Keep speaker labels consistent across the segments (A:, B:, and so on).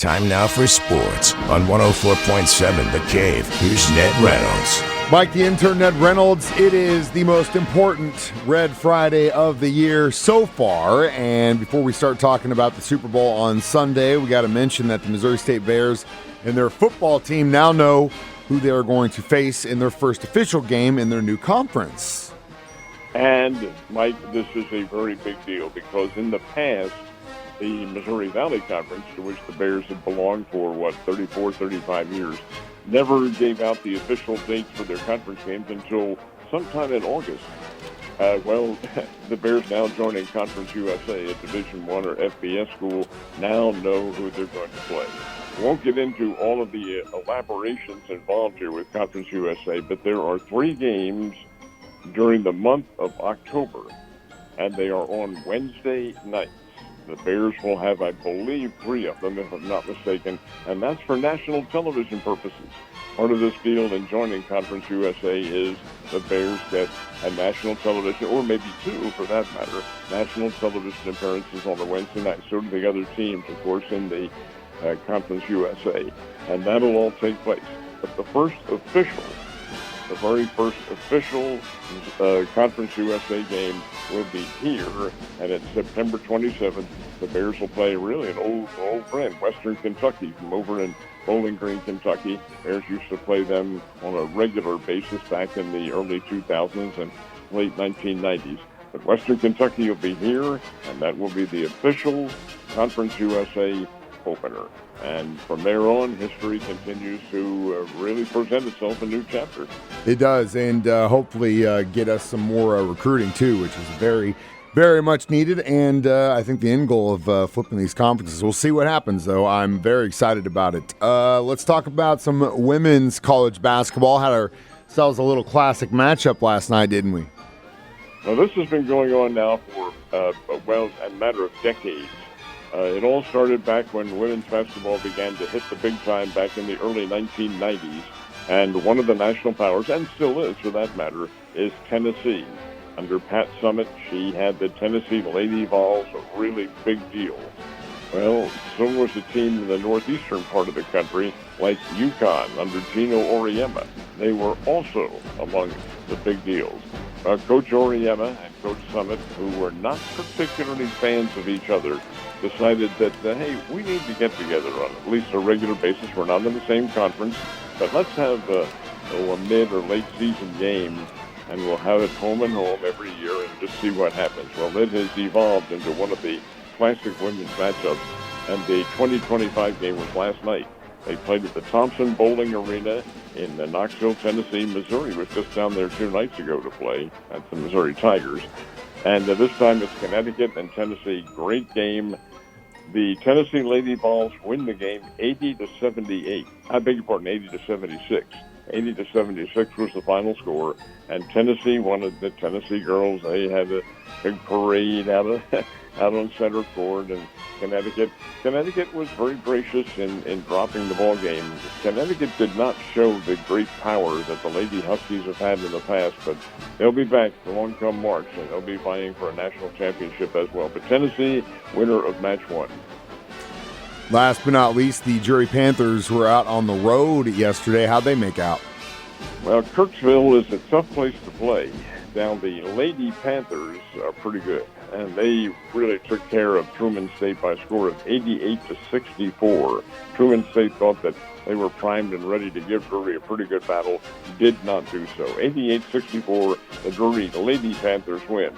A: Time now for sports on 104.7 The Cave. Here's Ned Reynolds.
B: Mike, the intern, Ned Reynolds. It is the most important Red Friday of the year so far. And before we start talking about the Super Bowl on Sunday, we got to mention that the Missouri State Bears and their football team now know who they are going to face in their first official game in their new conference.
C: And, Mike, this is a very big deal because in the past, the Missouri Valley Conference, to which the Bears have belonged for, 34, 35 years, never gave out the official dates for their conference games until sometime in August. The Bears now joining Conference USA, a Division I or FBS school, now know who they're going to play. We won't get into all of the elaborations involved here with Conference USA, but there are 3 games during the month of October, and they are on Wednesday nights. The Bears will have, I believe, 3 of them, if I'm not mistaken, and that's for national television purposes. Part of this deal in joining Conference USA is the Bears get a national television, or maybe 2 for that matter, national television appearances on a Wednesday night. So do the other teams, of course, in the Conference USA, and that'll all take place. But the very first official Conference USA game will be here, and it's September 27th. The Bears will play really an old friend, Western Kentucky, from over in Bowling Green, Kentucky. Bears used to play them on a regular basis back in the early 2000s and late 1990s. But Western Kentucky will be here, and that will be the official Conference USA opener. And from there on, history continues to really present itself a new chapter.
B: It does, and hopefully get us some more recruiting, too, which is very, very much needed. And I think the end goal of flipping these conferences. We'll see what happens, though. I'm very excited about it. Let's talk about some women's college basketball. Had ourselves a little classic matchup last night, didn't we?
C: Well, this has been going on now for, a matter of decades. It all started back when women's basketball began to hit the big time back in the early 1990s. And one of the national powers, and still is for that matter, is Tennessee. Under Pat Summitt, she had the Tennessee Lady Vols, a really big deal. Well, so was a team in the northeastern part of the country, like UConn under Gino Auriemma. They were also among the big deals. Coach Auriemma and Coach Summitt, who were not particularly fans of each other, decided that, hey, we need to get together on at least a regular basis. We're not in the same conference, but let's have a mid or late season game, and we'll have it home and home every year and just see what happens. Well, it has evolved into one of the classic women's matchups, and the 2025 game was last night. They played at the Thompson Bowling Arena in Knoxville, Tennessee. Missouri was just down there 2 nights ago to play. That's the Missouri Tigers. And this time it's Connecticut and Tennessee. Great game. The Tennessee Lady Vols win the game 80-78. I beg your pardon, 80-76. 80-76 was the final score. And Tennessee wanted the Tennessee girls. They had a big parade out on center court, and Connecticut was very gracious in dropping the ball game. Connecticut did not show the great power that the Lady Huskies have had in the past, but they'll be back along come March, and they'll be vying for a national championship as well. But Tennessee, winner of match 1.
B: Last but not least, the Drury Panthers were out on the road yesterday. How'd they make out?
C: Well, Kirksville is a tough place to play. Now, the Lady Panthers are pretty good, and they really took care of Truman State by a score of 88-64. Truman State thought that they were primed and ready to give Drury a pretty good battle. Did not do so. 88-64, the Drury Lady Panthers win.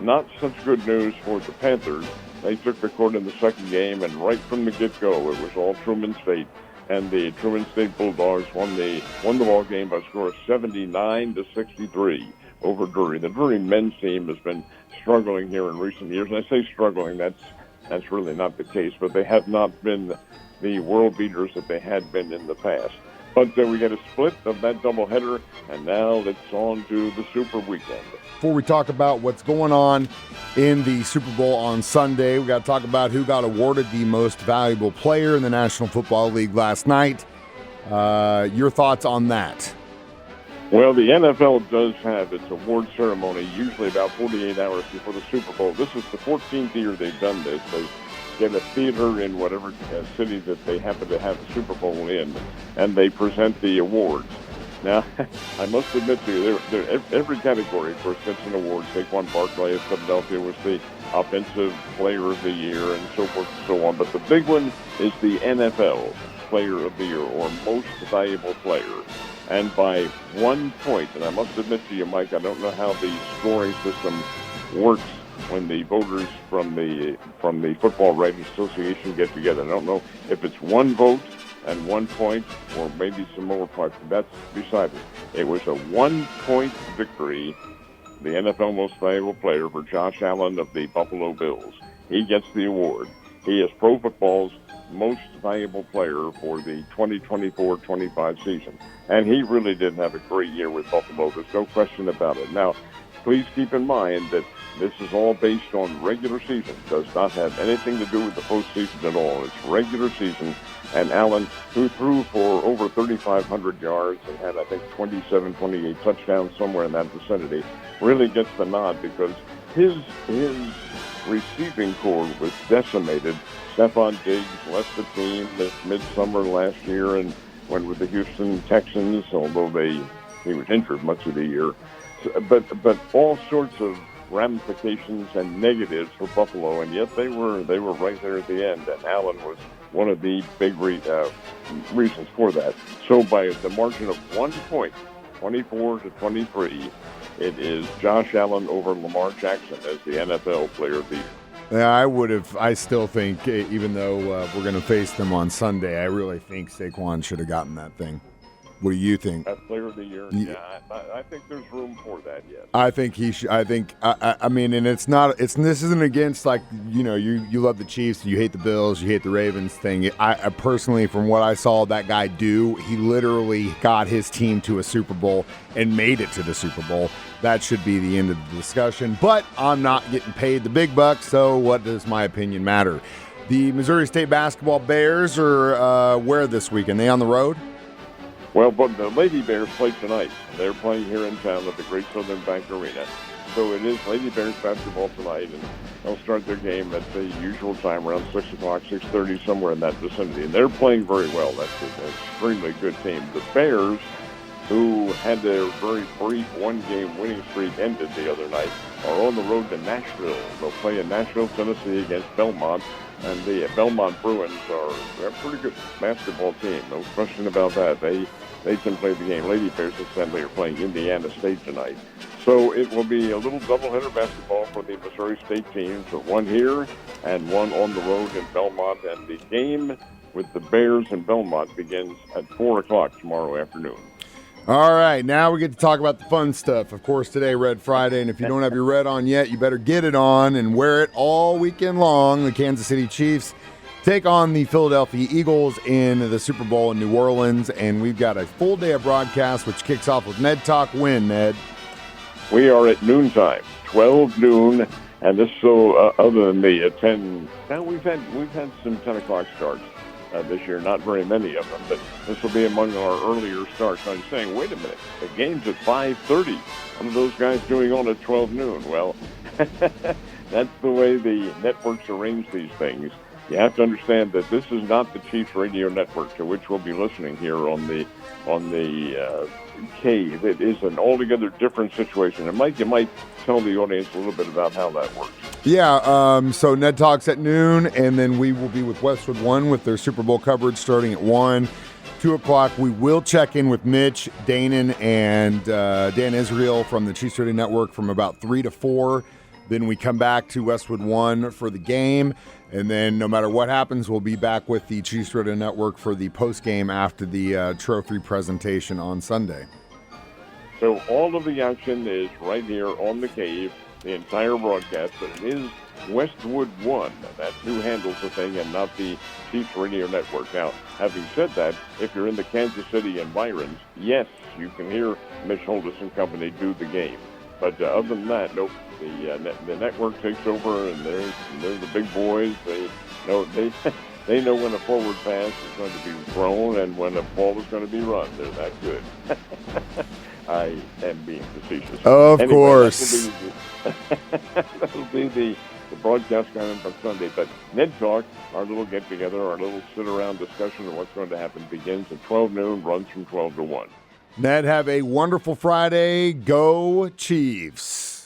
C: Not such good news for the Panthers. They took the court in the second game, and right from the get-go, it was all Truman State. And the Truman State Bulldogs won the ball game by a score of 79-63 over Drury. The Drury men's team has been struggling here in recent years. And I say struggling, that's really not the case, but they have not been the world beaters that they had been in the past. But we get a split of that doubleheader, and now it's on to the Super Weekend.
B: Before we talk about what's going on in the Super Bowl on Sunday, we got to talk about who got awarded the most valuable player in the National Football League last night. Your thoughts on that?
C: Well, the NFL does have its award ceremony usually about 48 hours before the Super Bowl. This is the 14th year they've done this. They get a theater in whatever city that they happen to have the Super Bowl in, and they present the awards. Now, I must admit to you, every category, of course, gets an award. Saquon Barkley of Philadelphia was the Offensive Player of the Year, and so forth and so on. But the big one is the NFL Player of the Year, or Most Valuable Player. And by 1 point, and I must admit to you, Mike, I don't know how the scoring system works when the voters from the Football Writers Association get together. I don't know if it's 1 vote and 1 point, or maybe some more points. That's beside it. It was a 1-point victory, the NFL Most Valuable Player, for Josh Allen of the Buffalo Bills. He gets the award. He is Pro Football's Most Valuable Player for the 2024-25 season. And he really did have a great year with Buffalo. There's no question about it. Now, please keep in mind that this is all based on regular season. It does not have anything to do with the postseason at all. It's regular season. And Allen, who threw for over 3,500 yards and had, I think, 27, 28 touchdowns, somewhere in that vicinity, really gets the nod because his receiving corps was decimated. Stephon Diggs left the team this midsummer last year and went with the Houston Texans, although he was injured much of the year. So, but all sorts of ramifications and negatives for Buffalo, and yet they were right there at the end, and Allen was one of the big reasons for that. So by the margin of 1 point, 24-23, it is Josh Allen over Lamar Jackson as the NFL Player of the Year.
B: Yeah, I still think, even though we're going to face them on Sunday, I really think Saquon should have gotten that thing. What do you think?
C: That Player of the Year? Yeah, I think there's room for that, yes.
B: I think he should. I mean, and this isn't against, like, you love the Chiefs, you hate the Bills, you hate the Ravens thing. I personally, from what I saw that guy do, he literally got his team to a Super Bowl and made it to the Super Bowl. That should be the end of the discussion. But I'm not getting paid the big bucks, so what does my opinion matter? The Missouri State basketball Bears are where this weekend? They on the road?
C: Well, but the Lady Bears play tonight. They're playing here in town at the Great Southern Bank Arena. So it is Lady Bears basketball tonight, and they'll start their game at the usual time, around 6 o'clock, 6:30, somewhere in that vicinity. And they're playing very well. That's an extremely good team. The Bears, who had their very brief one-game winning streak ended the other night, are on the road to Nashville. They'll play in Nashville, Tennessee against Belmont. And the Belmont Bruins they're a pretty good basketball team. No question about that. They can play the game. Lady Bears, incidentally, are playing Indiana State tonight. So it will be a little doubleheader basketball for the Missouri State teams, but one here and one on the road in Belmont. And the game with the Bears and Belmont begins at 4 o'clock tomorrow afternoon.
B: All right, now we get to talk about the fun stuff. Of course, today, Red Friday, and if you don't have your red on yet, you better get it on and wear it all weekend long. The Kansas City Chiefs take on the Philadelphia Eagles in the Super Bowl in New Orleans, and we've got a full day of broadcast, which kicks off with Ned Talk. When, Ned?
C: We are at noontime, 12 noon, and this other than the 10. Now we've had some 10 o'clock starts. This year, not very many of them, but this will be among our earlier starts. I'm saying, wait a minute, the game's at 5:30. What are those guys doing on at 12 noon? Well, that's the way the networks arrange these things. You have to understand that this is not the Chiefs radio network to which we'll be listening here on the Cave. It is an altogether different situation. And Mike, you might tell the audience a little bit about how that works.
B: Yeah, so Ned Talks at noon, and then we will be with Westwood One with their Super Bowl coverage starting at 1. 2 o'clock, we will check in with Mitch, Danon, and Dan Israel from the Chiefs Radio Network from about 3 to 4. Then we come back to Westwood One for the game, and then no matter what happens, we'll be back with the Chiefs Radio Network for the post-game after the trophy presentation on Sunday.
C: So all of the action is right here on the Cave, the entire broadcast, but it is Westwood One. That's who handles the thing and not the Chiefs Radio Network. Now, having said that, if you're in the Kansas City environs, yes, you can hear Mitch Holdis and company do the game. But other than that, nope. The network takes over, and they're the big boys. They know when a forward pass is going to be thrown and when a ball is going to be run. They're that good. I am being facetious.
B: Of course.
C: That'll be the broadcast coming on Sunday. But Ned Talk, our little get-together, our little sit-around discussion of what's going to happen, begins at 12 noon, runs from 12 to 1.
B: Ned, have a wonderful Friday. Go Chiefs.